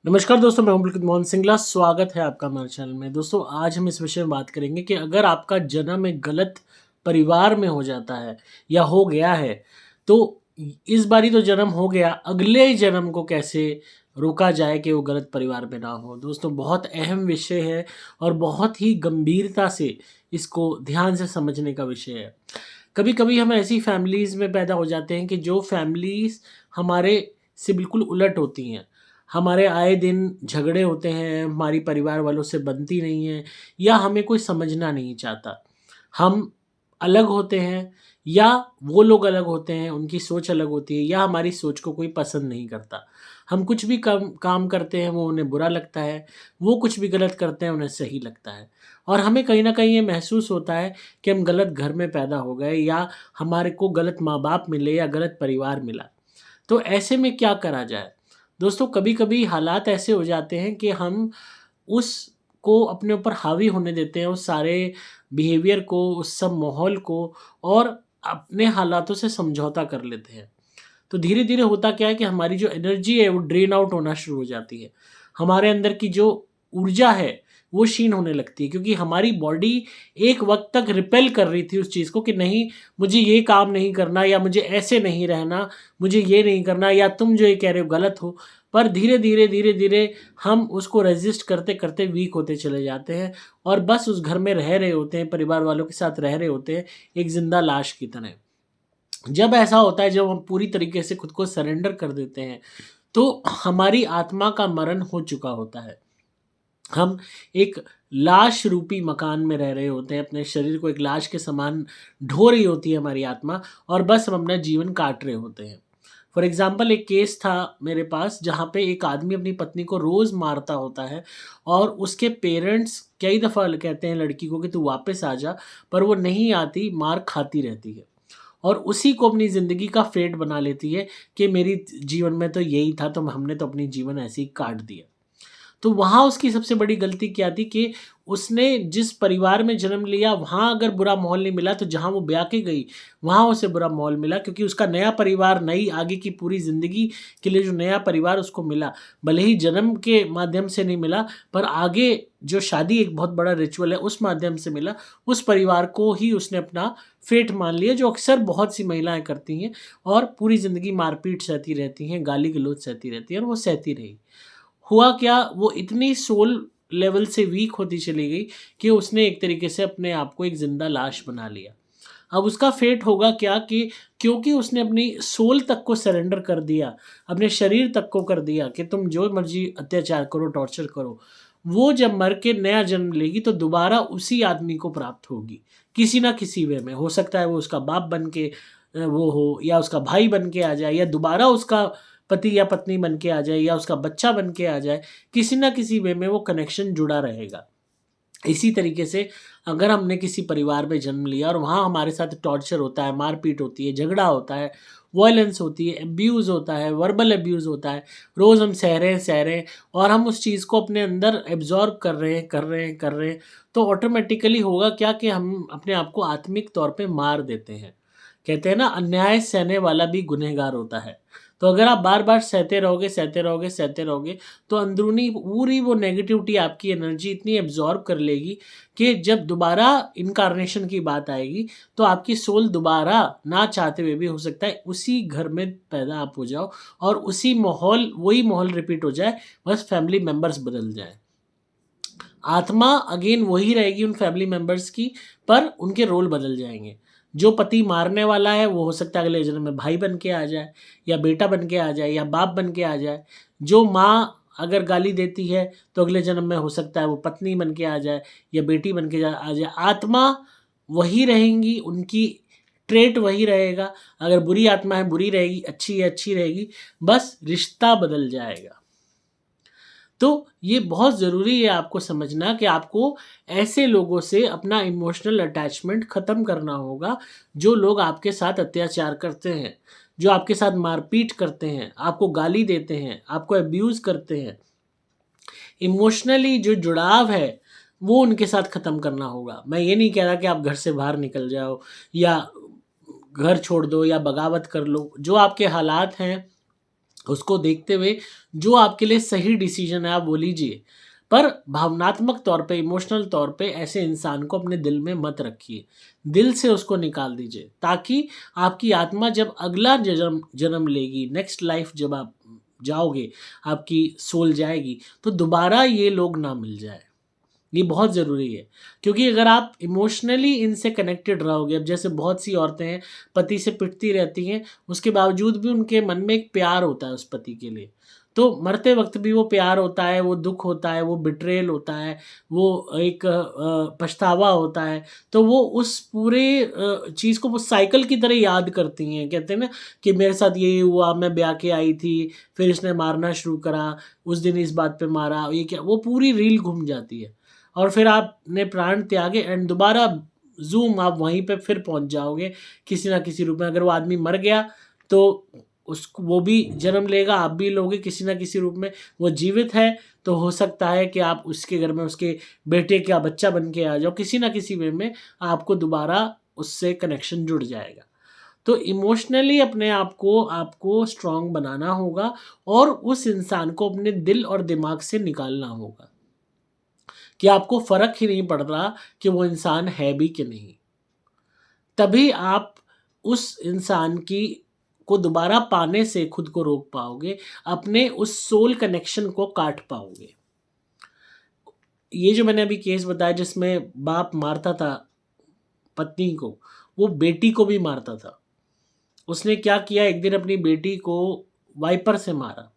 नमस्कार दोस्तों, मैं हूं पुलकित मोहन सिंगला। स्वागत है आपका हमारे चैनल में। दोस्तों, आज हम इस विषय में बात करेंगे कि अगर आपका जन्म एक गलत परिवार में हो जाता है या हो गया है, तो इस बारी तो जन्म हो गया, अगले जन्म को कैसे रोका जाए कि वो गलत परिवार में ना हो। दोस्तों, बहुत अहम विषय है और बहुत ही गंभीरता से इसको ध्यान से समझने का विषय है। कभी-कभी हम ऐसी फैमिलीज़ में पैदा हो जाते हैं कि जो फैमिलीज़ हमारे से बिल्कुल उलट होती हैं। हमारे आए दिन झगड़े होते हैं, हमारी परिवार वालों से बनती नहीं है या हमें कोई समझना नहीं चाहता। हम अलग होते हैं या वो लोग अलग होते हैं, उनकी सोच अलग होती है या हमारी सोच को कोई पसंद नहीं करता। हम कुछ भी काम करते हैं, वो उन्हें बुरा लगता है, वो कुछ भी गलत करते हैं, उन्हें सही लगता है। और हमें कहीं न कहीं ये महसूस होता है कि हम गलत घर में पैदा हो गए या हमारे को गलत माँ-बाप मिले या गलत परिवार मिला। तो ऐसे में क्या करा जाए? दोस्तों, कभी-कभी हालात ऐसे हो जाते हैं कि हम उसको अपने ऊपर हावी होने देते हैं, उस सारे बिहेवियर को, उस सब माहौल को, और अपने हालातों से समझौता कर लेते हैं। तो धीरे-धीरे होता क्या है कि हमारी जो एनर्जी है वो ड्रेन आउट होना शुरू हो जाती है। हमारे अंदर की जो ऊर्जा है वो क्षीण होने लगती है, क्योंकि हमारी बॉडी एक वक़्त तक रिपेल कर रही थी उस चीज़ को कि नहीं, मुझे ये काम नहीं करना या मुझे ऐसे नहीं रहना, मुझे ये नहीं करना या तुम जो ये कह रहे हो गलत हो। पर धीरे-धीरे, धीरे-धीरे हम उसको रेज़िस्ट करते-करते वीक होते चले जाते हैं और बस उस घर में रह रहे होते हैं, परिवार वालों के साथ रह रहे होते हैं, एक ज़िंदा लाश की तरह। जब ऐसा होता है, जब हम पूरी तरीके से खुद को सरेंडर कर देते हैं, तो हमारी आत्मा का मरण हो चुका होता है। हम एक लाश रूपी मकान में रह रहे होते हैं, अपने शरीर को एक लाश के समान ढो रही होती है हमारी आत्मा, और बस हम अपना जीवन काट रहे होते हैं। फॉर एग्ज़ाम्पल, एक केस था मेरे पास जहाँ पे एक आदमी अपनी पत्नी को रोज़ मारता होता है और उसके पेरेंट्स कई दफ़ा कहते हैं लड़की को कि तू वापस आ जा, पर वो नहीं आती, मार खाती रहती है। और उसी को अपनी ज़िंदगी का फ़ेट बना लेती है कि मेरी जीवन में तो यही था, तो हमने तो अपनी जीवन ऐसे ही काट दिया। तो वहाँ उसकी सबसे बड़ी गलती क्या थी कि उसने जिस परिवार में जन्म लिया, वहाँ अगर बुरा माहौल नहीं मिला, तो जहाँ वो ब्याह के गई, वहाँ उसे बुरा माहौल मिला, क्योंकि उसका नया परिवार, नई आगे की पूरी ज़िंदगी के लिए जो नया परिवार उसको मिला, भले ही जन्म के माध्यम से नहीं मिला, पर आगे जो शादी एक बहुत बड़ा रिचुअल है, उस माध्यम से मिला। उस परिवार को ही उसने अपना फ़ेट मान लिया, जो अक्सर बहुत सी महिलाएँ करती हैं और पूरी ज़िंदगी मार-पीट सहती रहती हैं, गाली-गलौज सहती रहती हैं, और वो सहती रही। हुआ क्या, वो इतनी सोल लेवल से वीक होती चली गई कि उसने एक तरीके से अपने आप को एक ज़िंदा लाश बना लिया। अब उसका फेट होगा क्या कि क्योंकि उसने अपनी सोल तक को सरेंडर कर दिया, अपने शरीर तक को कर दिया कि तुम जो मर्ज़ी अत्याचार करो, टॉर्चर करो, वो जब मर के नया जन्म लेगी तो दोबारा उसी आदमी को प्राप्त होगी, किसी न किसी वे में। हो सकता है वो उसका बाप बन के वो हो, या उसका भाई बन के आ जाए, या दोबारा उसका पति या पत्नी बन के आ जाए, या उसका बच्चा बन के आ जाए, किसी न किसी वे में वो कनेक्शन जुड़ा रहेगा। इसी तरीके से अगर हमने किसी परिवार में जन्म लिया और वहाँ हमारे साथ टॉर्चर होता है, मारपीट होती है, झगड़ा होता है, वॉयलेंस होती है, अब्यूज़ होता है, वर्बल अब्यूज़ होता है, रोज़ हम सह रहे हैं और हम उस चीज़ को अपने अंदर एब्ज़ॉर्ब कर रहे हैं, तो ऑटोमैटिकली होगा क्या कि हम अपने आप को आत्मिक तौर पे मार देते हैं। कहते हैं ना, अन्याय सहने वाला भी गुनहगार होता है। तो अगर आप बार-बार सहते रहोगे, सहते रहोगे, सहते रहोगे, तो अंदरूनी पूरी वो नेगेटिविटी आपकी एनर्जी इतनी एब्ज़ॉर्ब कर लेगी कि जब दोबारा इन्कार्नेशन की बात आएगी, तो आपकी सोल दोबारा ना चाहते हुए भी हो सकता है उसी घर में पैदा आप हो जाओ और उसी माहौल, वही माहौल रिपीट हो जाए, बस फैमिली मेंबर्स बदल जाएँ। आत्मा अगेन वही रहेगी उन फैमिली मेंबर्स की, पर उनके रोल बदल जाएँगे। जो पति मारने वाला है, वो हो सकता है अगले जन्म में भाई बन के आ जाए, या बेटा बन के आ जाए, या बाप बन के आ जाए। जो माँ अगर गाली देती है, तो अगले जन्म में हो सकता है वो पत्नी बन के आ जाए, या बेटी बन के आ जाए। आत्मा वही रहेंगी, उनकी ट्रेट वही रहेगा। अगर बुरी आत्मा है, बुरी रहेगी, अच्छी है, अच्छी रहेगी, बस रिश्ता बदल जाएगा। तो ये बहुत ज़रूरी है आपको समझना कि आपको ऐसे लोगों से अपना इमोशनल अटैचमेंट ख़त्म करना होगा, जो लोग आपके साथ अत्याचार करते हैं, जो आपके साथ मारपीट करते हैं, आपको गाली देते हैं, आपको अब्यूज़ करते हैं। इमोशनली जो जुड़ाव है, वो उनके साथ ख़त्म करना होगा। मैं ये नहीं कह रहा कि आप घर से बाहर निकल जाओ या घर छोड़ दो या बगावत कर लो। जो आपके हालात हैं, उसको देखते हुए जो आपके लिए सही डिसीजन है आप वो लीजिए। पर भावनात्मक तौर पे, इमोशनल तौर पे ऐसे इंसान को अपने दिल में मत रखिए। दिल से उसको निकाल दीजिए, ताकि आपकी आत्मा जब अगला जन्म जन्म लेगी, नेक्स्ट लाइफ जब आप जाओगे, आपकी सोल जाएगी, तो दोबारा ये लोग ना मिल जाए। ये बहुत ज़रूरी है, क्योंकि अगर आप इमोशनली इनसे कनेक्टेड रहोगे, अब जैसे बहुत सी औरतें हैं, पति से पिटती रहती हैं, उसके बावजूद भी उनके मन में एक प्यार होता है उस पति के लिए। तो मरते वक़्त भी वो प्यार होता है, वो दुःख होता है, वो बिट्रेयल होता है, वो एक पछतावा होता है। तो वो उस पूरे चीज़ को वो साइकिल की तरह याद करती हैं। कहते हैं ना कि मेरे साथ ये हुआ, मैं ब्याह के आई थी, फिर इसने मारना शुरू करा, उस दिन इस बात पे मारा, ये क्या, वो पूरी रील घूम जाती है। और फिर आपने प्राण त्यागे एंड दोबारा ज़ूम आप वहीं पे फिर पहुंच जाओगे किसी ना किसी रूप में। अगर वो आदमी मर गया तो उसको वो भी जन्म लेगा, आप भी लोगे किसी ना किसी रूप में। वो जीवित है तो हो सकता है कि आप उसके घर में उसके बेटे का बच्चा बन के आ जाओ, किसी ना किसी वे में आपको दोबारा उससे कनेक्शन जुड़ जाएगा। तो इमोशनली अपने आप को आपको स्ट्रांग बनाना होगा और उस इंसान को अपने दिल और दिमाग से निकालना होगा, कि आपको फ़र्क ही नहीं पड़ रहा कि वो इंसान है भी कि नहीं। तभी आप उस इंसान की को दोबारा पाने से खुद को रोक पाओगे, अपने उस सोल कनेक्शन को काट पाओगे। ये जो मैंने अभी केस बताया जिसमें बाप मारता था पत्नी को, वो बेटी को भी मारता था। उसने क्या किया, एक दिन अपनी बेटी को वाइपर से मारा।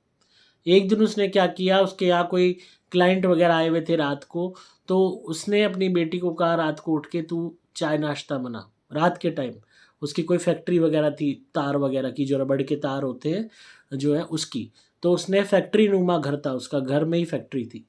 एक दिन उसने क्या किया, उसके यहाँ कोई क्लाइंट वगैरह आए हुए थे रात को, तो उसने अपनी बेटी को कहा रात को उठ के तू चाय नाश्ता बना, रात के टाइम। उसकी कोई फैक्ट्री वगैरह थी तार वगैरह की, जो रबड़ के तार होते हैं जो है उसकी। तो उसने फैक्ट्री नुमा घर था उसका, घर में ही फैक्ट्री थी,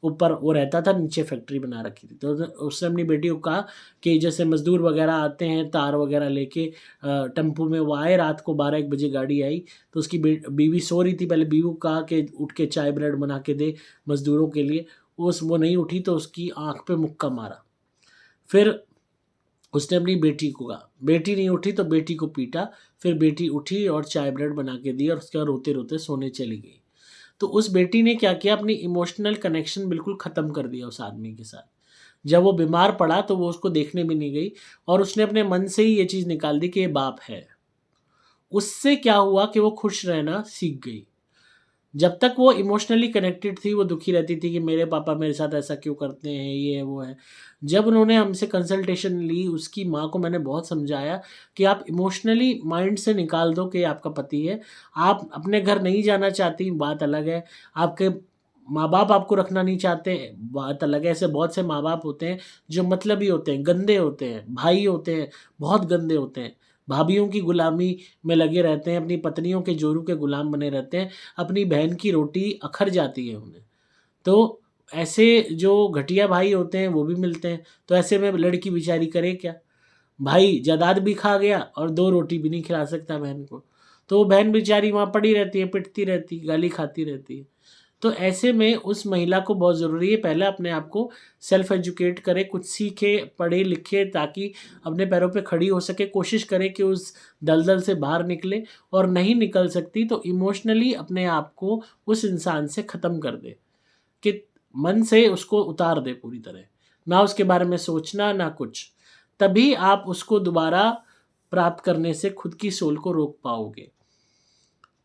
ऊपर वो रहता था, नीचे फैक्ट्री बना रखी थी। तो उसने अपनी बेटी को कहा कि जैसे मज़दूर वगैरह आते हैं तार वगैरह लेके, टेम्पो में वो आए, रात को 12-1 बजे गाड़ी आई, तो उसकी बीवी सो रही थी। पहले बीवी को कहा कि उठ के चाय ब्रेड बना के दे मज़दूरों के लिए, वो नहीं उठी तो उसकी आँख पे मुक्का मारा। फिर उसने अपनी बेटी को कहा, बेटी नहीं उठी तो बेटी को पीटा, फिर बेटी उठी और चाय ब्रेड बना के दी और उसके बाद रोते-रोते सोने चली गई। तो उस बेटी ने क्या किया, अपनी इमोशनल कनेक्शन बिल्कुल ख़त्म कर दिया उस आदमी के साथ। जब वो बीमार पड़ा तो वो उसको देखने भी नहीं गई और उसने अपने मन से ही ये चीज़ निकाल दी कि ये बाप है। उससे क्या हुआ कि वो खुश रहना सीख गई। जब तक वो इमोशनली कनेक्टेड थी, वो दुखी रहती थी कि मेरे पापा मेरे साथ ऐसा क्यों करते हैं, ये है, वो है। जब उन्होंने हमसे कंसल्टेशन ली, उसकी माँ को मैंने बहुत समझाया कि आप इमोशनली माइंड से निकाल दो कि ये आपका पति है। आप अपने घर नहीं जाना चाहती, बात अलग है। आपके माँ-बाप आपको रखना नहीं चाहते, बात अलग है। ऐसे बहुत से माँ-बाप होते हैं जो मतलबी होते हैं, गंदे होते हैं, भाई होते हैं, बहुत गंदे होते हैं। भाभीयों की गुलामी में लगे रहते हैं, अपनी पत्नियों के जोरू के गुलाम बने रहते हैं, अपनी बहन की रोटी अखर जाती है उन्हें। तो ऐसे जो घटिया भाई होते हैं वो भी मिलते हैं, तो ऐसे में लड़की बेचारी करे क्या? भाई जायदाद भी खा गया और 2 रोटी भी नहीं खिला सकता बहन को। तो वो बहन बेचारी वहाँ पड़ी रहती है, पिटती रहती, गाली खाती रहती है। तो ऐसे में उस महिला को बहुत ज़रूरी है पहले अपने आप को सेल्फ एजुकेट करे, कुछ सीखे, पढ़े लिखे, ताकि अपने पैरों पे खड़ी हो सके, कोशिश करे कि उस दलदल से बाहर निकले। और नहीं निकल सकती तो इमोशनली अपने आप को उस इंसान से ख़त्म कर दे, कि मन से उसको उतार दे पूरी तरह, ना उसके बारे में सोचना ना कुछ। तभी आप उसको दोबारा प्राप्त करने से खुद की सोल को रोक पाओगे।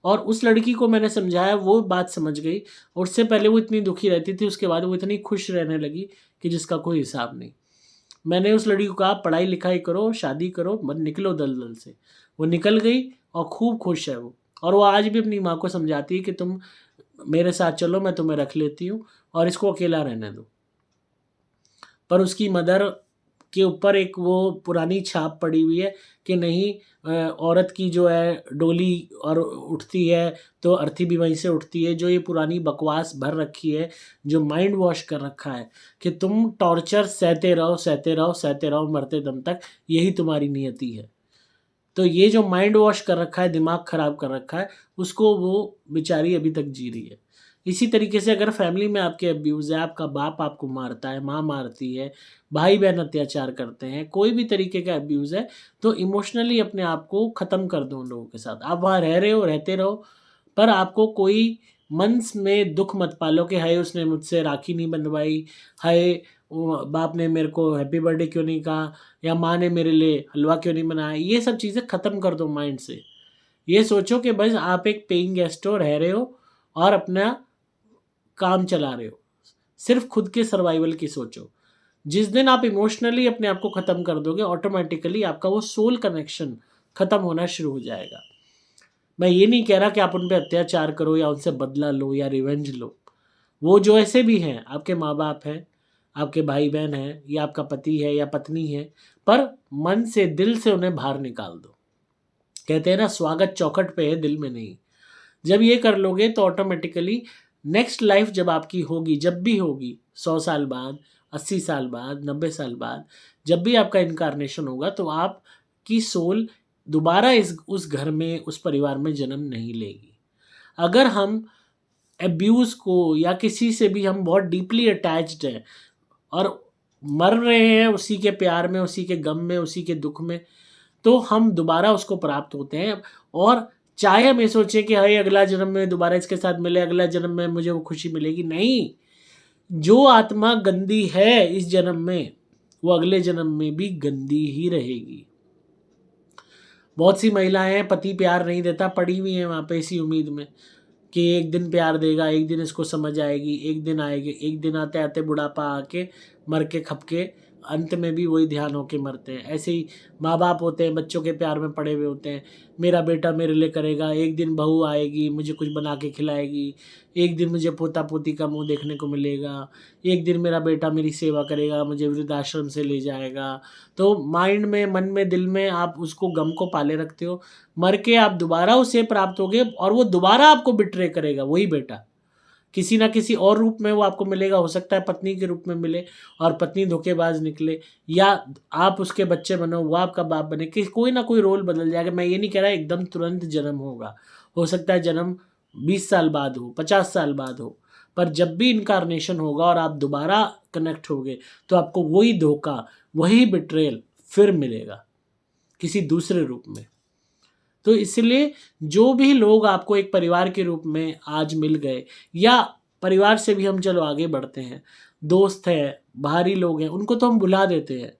और उस लड़की को मैंने समझाया, वो बात समझ गई। और उससे पहले वो इतनी दुखी रहती थी, उसके बाद वो इतनी खुश रहने लगी कि जिसका कोई हिसाब नहीं। मैंने उस लड़की को कहा पढ़ाई लिखाई करो, शादी करो, मत निकलो दलदल से। वो निकल गई और खूब खुश है वो। और वो आज भी अपनी माँ को समझाती है कि तुम मेरे साथ चलो, मैं तुम्हें रख लेती हूँ और इसको अकेला रहने दो। पर उसकी मदर के ऊपर एक वो पुरानी छाप पड़ी हुई है कि नहीं, औरत की जो है डोली और उठती है तो अर्थी भी वहीं से उठती है। जो ये पुरानी बकवास भर रखी है, जो माइंड वॉश कर रखा है कि तुम टॉर्चर सहते रहो, सहते रहो, सहते रहो मरते दम तक, यही तुम्हारी नियति है। तो ये जो माइंड वॉश कर रखा है, दिमाग ख़राब कर रखा है, उसको वो बेचारी अभी तक जी रही है। इसी तरीके से अगर फैमिली में आपके अब्यूज़ है, आपका बाप आपको मारता है, माँ मारती है, भाई-बहन अत्याचार करते हैं, कोई भी तरीके का अब्यूज़ है, तो इमोशनली अपने आप को ख़त्म कर दो उन लोगों के साथ। आप वहाँ रह रहे हो, रहते रहो, पर आपको कोई मन में दुख मत पालो कि हाय उसने मुझसे राखी नहीं बंधवाई, हाय वो बाप ने मेरे को हैप्पी बर्थडे क्यों नहीं कहा, या माँ ने मेरे लिए हलवा क्यों नहीं बनाया। ये सब चीज़ें ख़त्म कर दो माइंड से। ये सोचो कि बस आप एक पेइंग गेस्ट हो, रह रहे हो और अपना काम चला रहे हो। सिर्फ खुद के सर्वाइवल की सोचो। जिस दिन आप इमोशनली अपने आप को ख़त्म कर दोगे, ऑटोमेटिकली आपका वो सोल कनेक्शन ख़त्म होना शुरू हो जाएगा। मैं ये नहीं कह रहा कि आप उन पे अत्याचार करो या उनसे बदला लो या रिवेंज लो। वो जो ऐसे भी हैं, आपके माँ-बाप हैं, आपके भाई-बहन हैं, या आपका पति है या पत्नी है, पर मन से, दिल से उन्हें बाहर निकाल दो। कहते हैं ना, स्वागत चौखट पे है, दिल में नहीं। जब ये कर लोगे तो ऑटोमेटिकली नेक्स्ट लाइफ जब आपकी होगी, जब भी होगी, 100 साल बाद, 80 साल बाद, 90 साल बाद, जब भी आपका इनकार्नेशन होगा, तो आपकी सोल दोबारा उस घर में, उस परिवार में जन्म नहीं लेगी। अगर हम अब्यूज़ को या किसी से भी हम बहुत डीपली अटैच्ड हैं और मर रहे हैं उसी के प्यार में, उसी के गम में, उसी के दुख में, तो हम दोबारा उसको प्राप्त होते हैं। और चाहे हम ये सोचें कि हाय अगला जन्म में दोबारा इसके साथ मिले, अगला जन्म में मुझे वो खुशी मिलेगी, नहीं। जो आत्मा गंदी है इस जन्म में, वो अगले जन्म में भी गंदी ही रहेगी। बहुत सी महिलाएं हैं, पति प्यार नहीं देता, पड़ी हुई हैं वहाँ पे इसी उम्मीद में कि एक दिन प्यार देगा, एक दिन इसको समझ आएगी, एक दिन आएगी। एक दिन आते आते बुढ़ापा आके मर के खप के अंत में भी वही ध्यान होके मरते हैं। ऐसे ही माँ बाप होते हैं, बच्चों के प्यार में पड़े हुए होते हैं। मेरा बेटा मेरे लिए करेगा, एक दिन बहू आएगी मुझे कुछ बना के खिलाएगी, एक दिन मुझे पोता पोती का मुंह देखने को मिलेगा, एक दिन मेरा बेटा मेरी सेवा करेगा, मुझे वृद्धाश्रम से ले जाएगा। तो माइंड में, मन में, दिल में आप उसको गम को पाले रखते हो। मर के आप दोबारा उसे प्राप्त होगे और वो दोबारा आपको बिट्रे करेगा, वही बेटा किसी ना किसी और रूप में वो आपको मिलेगा। हो सकता है पत्नी के रूप में मिले और पत्नी धोखेबाज निकले, या आप उसके बच्चे बनो, वो आपका बाप बने, कि कोई ना कोई रोल बदल जाएगा। मैं ये नहीं कह रहा एकदम तुरंत जन्म होगा, हो सकता है जन्म 20 साल बाद हो, 50 साल बाद हो, पर जब भी इनकारनेशन होगा और आप दोबारा कनेक्ट होगे तो आपको वही धोखा, वही बिट्रेयल फिर मिलेगा किसी दूसरे रूप में। तो इसलिए जो भी लोग आपको एक परिवार के रूप में आज मिल गए, या परिवार से भी हम चलो आगे बढ़ते हैं, दोस्त हैं, बाहरी लोग हैं, उनको तो हम भुला देते हैं।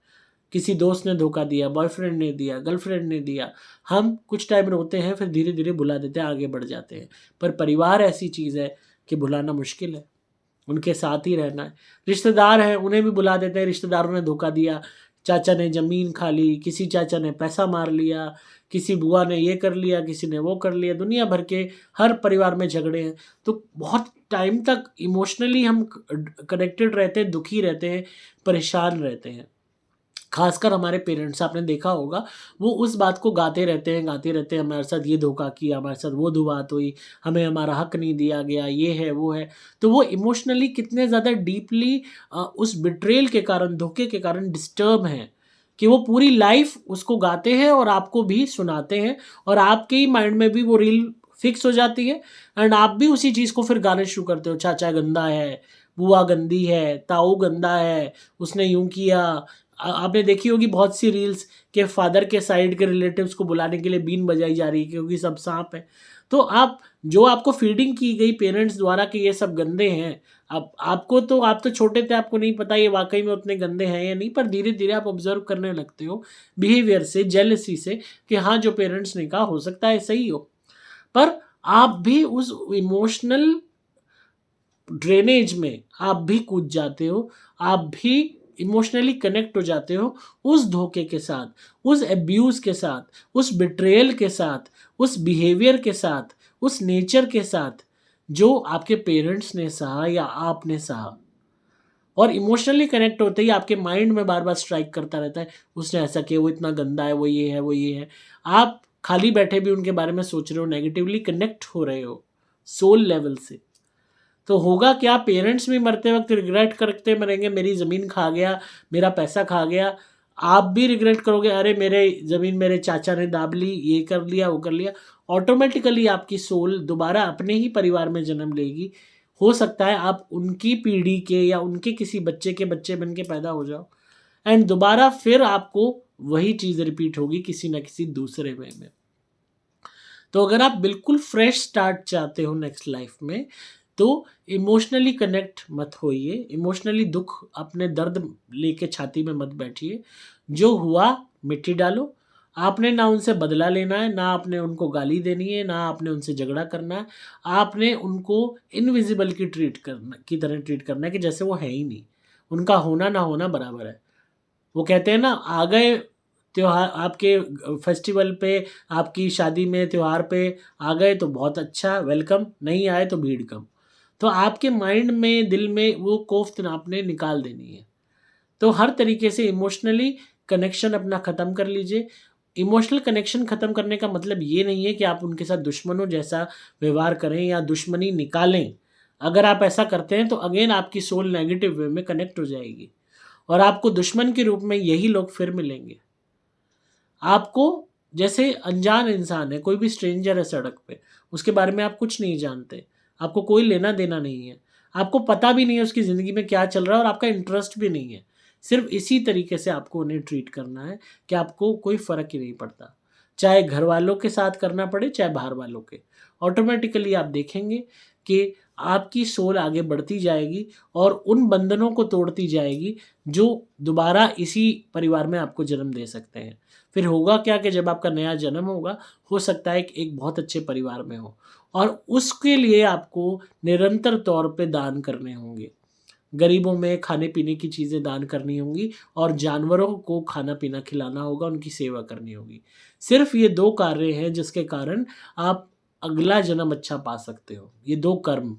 किसी दोस्त ने धोखा दिया, बॉयफ्रेंड ने दिया, गर्लफ्रेंड ने दिया, हम कुछ टाइम रोते हैं, फिर धीरे धीरे भुला देते हैं, आगे बढ़ जाते हैं। पर परिवार ऐसी चीज़ है कि भुलाना मुश्किल है, उनके साथ ही रहना है। रिश्तेदार हैं, उन्हें भी बुला देते हैं, रिश्तेदारों ने धोखा दिया, चाचा ने ज़मीन खा ली, किसी चाचा ने पैसा मार लिया, किसी बुआ ने ये कर लिया, किसी ने वो कर लिया, दुनिया भर के हर परिवार में झगड़े हैं। तो बहुत टाइम तक इमोशनली हम कनेक्टेड रहते हैं, दुखी रहते हैं, परेशान रहते हैं। खासकर हमारे पेरेंट्स, आपने देखा होगा, वो उस बात को गाते रहते हैं, हमारे साथ ये धोखा किया, हमारे साथ वो बात हुई, हमें हमारा हक नहीं दिया गया, ये है वो है। तो वो इमोशनली कितने ज़्यादा डीपली उस बिट्रेयल के कारण, धोखे के कारण डिस्टर्ब हैं कि वो पूरी लाइफ उसको गाते हैं और आपको भी सुनाते हैं, और आपके ही माइंड में भी वो रील फिक्स हो जाती है, एंड आप भी उसी चीज़ को फिर गाने शुरू करते हो। चाचा गंदा है, बुआ गंदी है, ताऊ गंदा है, उसने यूं किया। आपने देखी होगी बहुत सी रील्स के फादर के साइड के रिलेटिव्स को बुलाने के लिए बीन बजाई जा रही है क्योंकि सब सांप है। तो आप, जो आपको फीडिंग की गई पेरेंट्स द्वारा कि ये सब गंदे हैं, अब आपको तो, आप तो छोटे थे, आपको नहीं पता ये वाकई में उतने गंदे हैं या नहीं, पर धीरे धीरे आप ऑब्जर्व करने लगते हो बिहेवियर से, जेलसी से, कि हाँ जो पेरेंट्स ने कहा हो सकता है सही हो। पर आप भी उस इमोशनल ड्रेनेज में आप भी कूद जाते हो, आप भी इमोशनली कनेक्ट हो जाते हो उस धोखे के साथ, उस एब्यूज़ के साथ, उस बिट्रेयल के साथ, उस बिहेवियर के साथ, उस नेचर के साथ जो आपके पेरेंट्स ने सहा या आपने सहा। और इमोशनली कनेक्ट होते ही आपके माइंड में बार बार स्ट्राइक करता रहता है, उसने ऐसा किया, वो इतना गंदा है, वो ये है, वो ये है। आप खाली बैठे भी उनके बारे में सोच रहे हो, नेगेटिवली कनेक्ट हो रहे हो सोल लेवल से। तो होगा क्या, पेरेंट्स भी मरते वक्त रिग्रेट करते मरेंगे, मेरी ज़मीन खा गया, मेरा पैसा खा गया। आप भी रिग्रेट करोगे, अरे मेरे ज़मीन मेरे चाचा ने दाब ली, ये कर लिया, वो कर लिया। ऑटोमेटिकली आपकी सोल दोबारा अपने ही परिवार में जन्म लेगी। हो सकता है आप उनकी पीढ़ी के या उनके किसी बच्चे के बच्चे बन के पैदा हो जाओ, एंड दोबारा फिर आपको वही चीज़ रिपीट होगी किसी न किसी दूसरे वे में। तो अगर आप बिल्कुल फ्रेश स्टार्ट चाहते हो नेक्स्ट लाइफ में, तो इमोशनली कनेक्ट मत होइए, इमोशनली दुःख अपने दर्द लेके छाती में मत बैठिए। जो हुआ मिट्टी डालो। आपने ना उनसे बदला लेना है, ना आपने उनको गाली देनी है, ना आपने उनसे झगड़ा करना है। आपने उनको इनविजिबल की तरह ट्रीट करना है कि जैसे वो है ही नहीं। उनका होना ना होना बराबर है। वो कहते हैं ना, आ गए त्योहार आपके फेस्टिवल पे, आपकी शादी में, त्योहार पे आ गए तो बहुत अच्छा वेलकम, नहीं आए तो भीड़ कम। तो आपके माइंड में, दिल में वो कोफ्त आपने निकाल देनी है। तो हर तरीके से इमोशनली कनेक्शन अपना ख़त्म कर लीजिए। इमोशनल कनेक्शन ख़त्म करने का मतलब ये नहीं है कि आप उनके साथ दुश्मनों जैसा व्यवहार करें या दुश्मनी निकालें। अगर आप ऐसा करते हैं तो अगेन आपकी सोल नेगेटिव वे में कनेक्ट हो जाएगी और आपको दुश्मन के रूप में यही लोग फिर मिलेंगे। आपको जैसे अनजान इंसान है, कोई भी स्ट्रेंजर है सड़क पे, उसके बारे में आप कुछ नहीं जानते, आपको कोई लेना-देना नहीं है, आपको पता भी नहीं है उसकी ज़िंदगी में क्या चल रहा है और आपका इंटरेस्ट भी नहीं है। सिर्फ़ इसी तरीके से आपको उन्हें ट्रीट करना है कि आपको कोई फ़र्क ही नहीं पड़ता। चाहे घरवालों के साथ करना पड़े, चाहे बाहर वालों के। ऑटोमैटिकली आप देखेंगे कि आपकी सोल आगे बढ़ती जाएगी और उन बंधनों को तोड़ती जाएगी, जो दोबारा इसी परिवार में आपको जन्म दे सकते हैं। फिर होगा क्या कि जब आपका नया जन्म होगा, हो सकता है कि एक बहुत अच्छे परिवार में हो और उसके लिए आपको निरंतर तौर पे दान करने होंगे। गरीबों में खाने-पीने की चीज़ें दान करनी होंगी और जानवरों को खाना-पीना खिलाना होगा, उनकी सेवा करनी होगी। सिर्फ़ ये 2 कार्य हैं जिसके कारण आप अगला जन्म अच्छा पा सकते हो, ये 2 कर्म।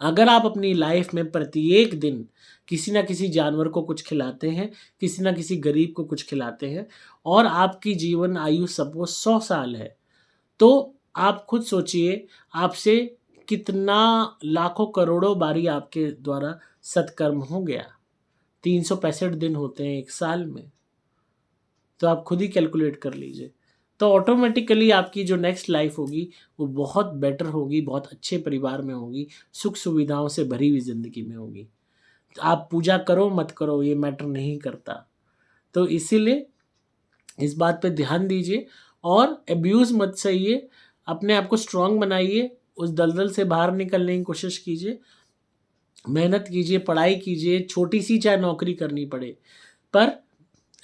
अगर आप अपनी लाइफ में प्रत्येक दिन किसी न किसी जानवर को कुछ खिलाते हैं, किसी न किसी गरीब को कुछ खिलाते हैं और आपकी जीवन आयु सपोज़ 100 साल है, तो आप खुद सोचिए आपसे कितना लाखों करोड़ों बारी आपके द्वारा सत्कर्म हो गया। 365 दिन होते हैं 1 साल में, तो आप खुद ही कैलकुलेट कर लीजिए। तो ऑटोमेटिकली आपकी जो नेक्स्ट लाइफ होगी, वो बहुत बेटर होगी, बहुत अच्छे परिवार में होगी, सुख-सुविधाओं से भरी हुई ज़िंदगी में होगी। आप पूजा करो मत करो ये मैटर नहीं करता। तो इसीलिए इस बात पे ध्यान दीजिए और अब्यूज़ मत सहिए, अपने आप को स्ट्रॉन्ग बनाइए, उस दलदल से बाहर निकलने की कोशिश कीजिए, मेहनत कीजिए, पढ़ाई कीजिए, छोटी-सी चाहे नौकरी करनी पड़े, पर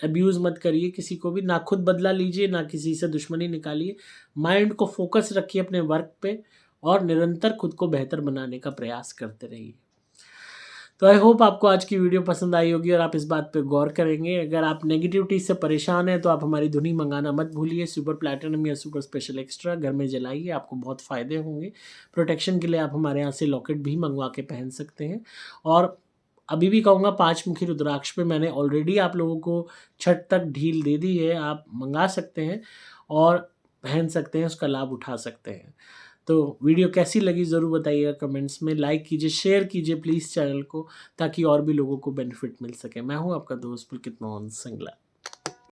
अब्यूज़ मत करिए किसी को भी, ना खुद बदला लीजिए, ना किसी से दुश्मनी निकालिए। माइंड को फ़ोकस रखिए अपने वर्क पे और निरंतर खुद को बेहतर बनाने का प्रयास करते रहिए। तो आई होप आपको आज की वीडियो पसंद आई होगी और आप इस बात पे गौर करेंगे। अगर आप नेगेटिविटी से परेशान हैं तो आप हमारी धुनी मंगाना मत भूलिए। सुपर प्लैटिनम या सुपर स्पेशल एक्स्ट्रा घर में जलाइए, आपको बहुत फ़ायदे होंगे। प्रोटेक्शन के लिए आप हमारे यहाँ से लॉकेट भी मंगवा के पहन सकते हैं और अभी भी कहूँगा 5 मुखी रुद्राक्ष पे मैंने ऑलरेडी आप लोगों को छठ तक ढील दे दी है। आप मंगा सकते हैं और पहन सकते हैं, उसका लाभ उठा सकते हैं। तो वीडियो कैसी लगी ज़रूर बताइएगा कमेंट्स में। लाइक कीजिए, शेयर कीजिए प्लीज़ चैनल को, ताकि और भी लोगों को बेनिफिट मिल सके। मैं हूँ आपका दोस्त पुलकित मोहन सिंगला।